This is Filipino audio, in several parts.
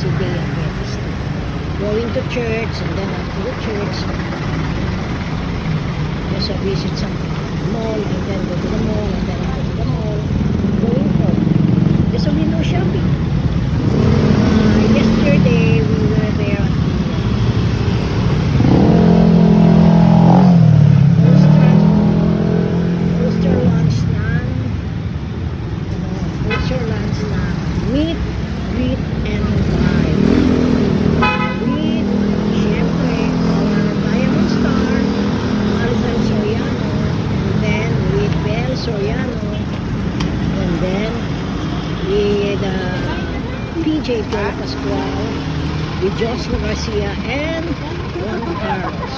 Seventh Day Adventist. Going to church, and then after the church, just a visit some mall, and then go to the mall, and then after the mall, going home. Just a window shopping. Yesterday, we were there at Ulster lunch ng meet, greet, and buy. With, syempre, our Diamond Star, Alvin Soriano, and then with Bel Soriano, and then with PJ Pedro Pascual, with Jocelyn Garcia, and Juan Carlos.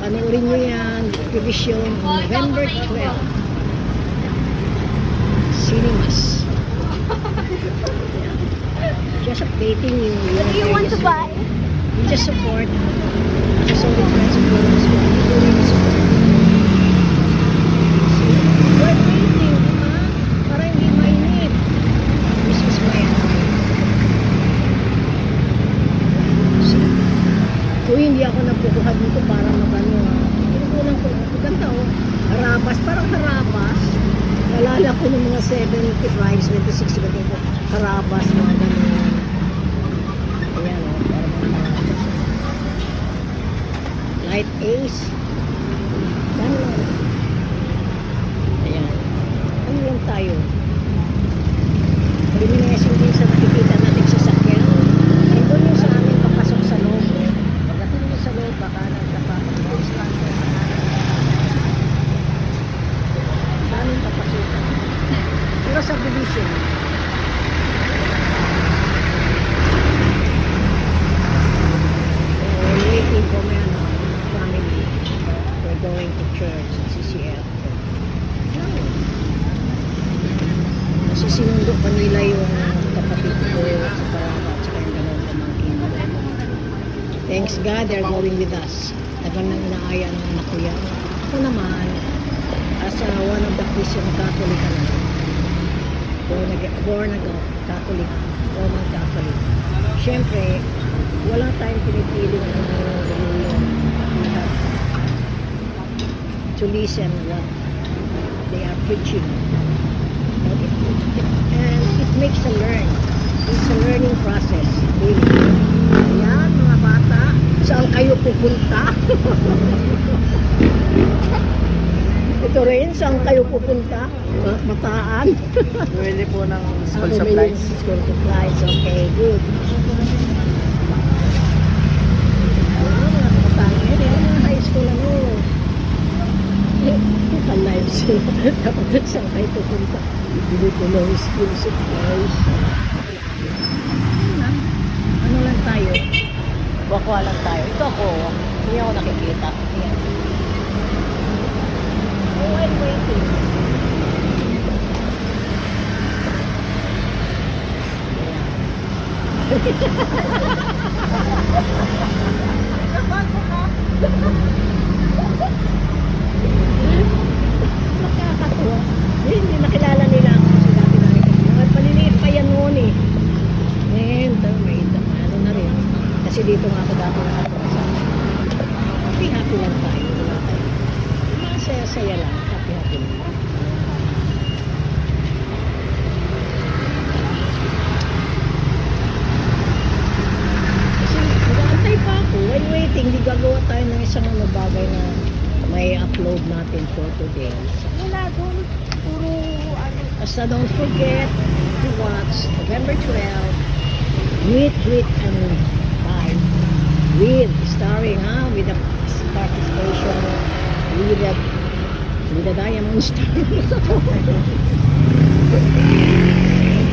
Panoorin nyo yan, exhibition on November 12. Cinemas. Just updating you. What do you want to buy? You just support. Just all the friends of yours. We're waiting, ha? Para hindi mainit. This is my advice. See? Kung hindi ako napukuha dito para magano, pinukulang ko. Ganda, oh. Harabas. Parang harabas. Nalala ko ng mga 75, 76, ganito. Harabas, mga ganun. Ayan, o. Parang mga harabas. Light Ace. Ganun. Ayan. Ano lang tayo? Elimination din sa nakikita natin sa sakyan. Nandun yung sa amin papasok sa loob. Pagdating mo sa loob, baka nagkapapagpapos lang. Daming papasukan. Pero sa division, we're waiting for my family. We're going to church sa CCL. Kasi sinundo pa nila yung kapatid ko sa Paranga at saka yung dalawang pamangkin. Thanks God, they're going with us. Tagal nang inaaya ng anak ko yan. Ako naman, as one of the Christian Catholic, born again, Catholic, Roman Catholic. Siyempre, wala tayong pinipili ng religion. We have to listen what they are preaching. And it makes a learn. It's a learning process. Really. Ayan, mga bata, saan kayo pupunta? Ito rin, saan kayo pupunta? Bataan? Bumili po ng school Bumili supplies. ng school supplies. Okay, good. Mga bataan. Mga high school ano. Ka-live sila. Tapos saan kayo pupunta? Bili ko ng school supplies. Ano lang tayo? Wakwa lang tayo. Ito ako. Hindi ako nakikita. Ayan. Oh, I'm waiting. Nakakatuwa. Hindi nakilala nila ako kasi dati nakikita. Paliliit pa yan noon eh. And may ano na rin. Kasi dito nga ako dati nakatuwa. Happy lang tayo. Masaya-saya lang. Happy lang. Kasi mag-aantay pa ako. While waiting, di gagawa tayo ng isang bagay na may upload natin for today. Wala doon. Puro ano. Basta don't forget to watch November 12, Meet, Greet, and Buy. With starring, with the participation with the Diamond Star.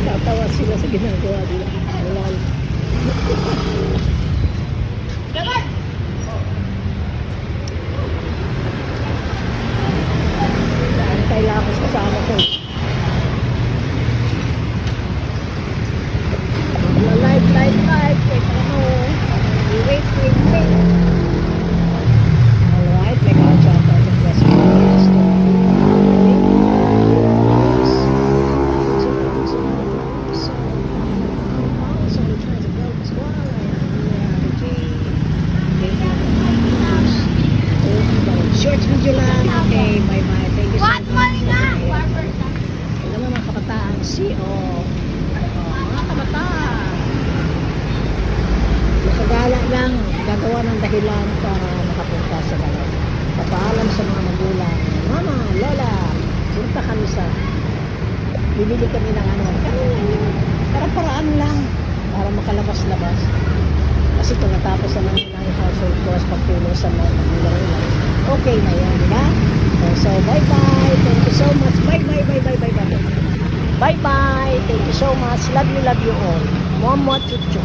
Tatawa sila sa ginagawa nila. Wala. Kailangan ko kasama ko. Live. Teka mo. Wait. Alright, may ka-chat out of West Philippines. see, mga kabataan. Masagala lang, gagawa ng dahilan para makapunta sa galaw. Papaalam sa mga magulang, Mama, Lola, punta kami sa, bibili kami ng ano. Kami lang yun, para-paraan lang, para makalabas-labas. Kasi kung natapos naman ng household chores, pagtulong sa mga magulang nila, okay na yun, di ba? So, bye-bye. Thank you so much. Bye-bye, bye-bye, bye-bye. Bye-bye. Thank you so much. Love you all. Mwah, mwah, chuchu.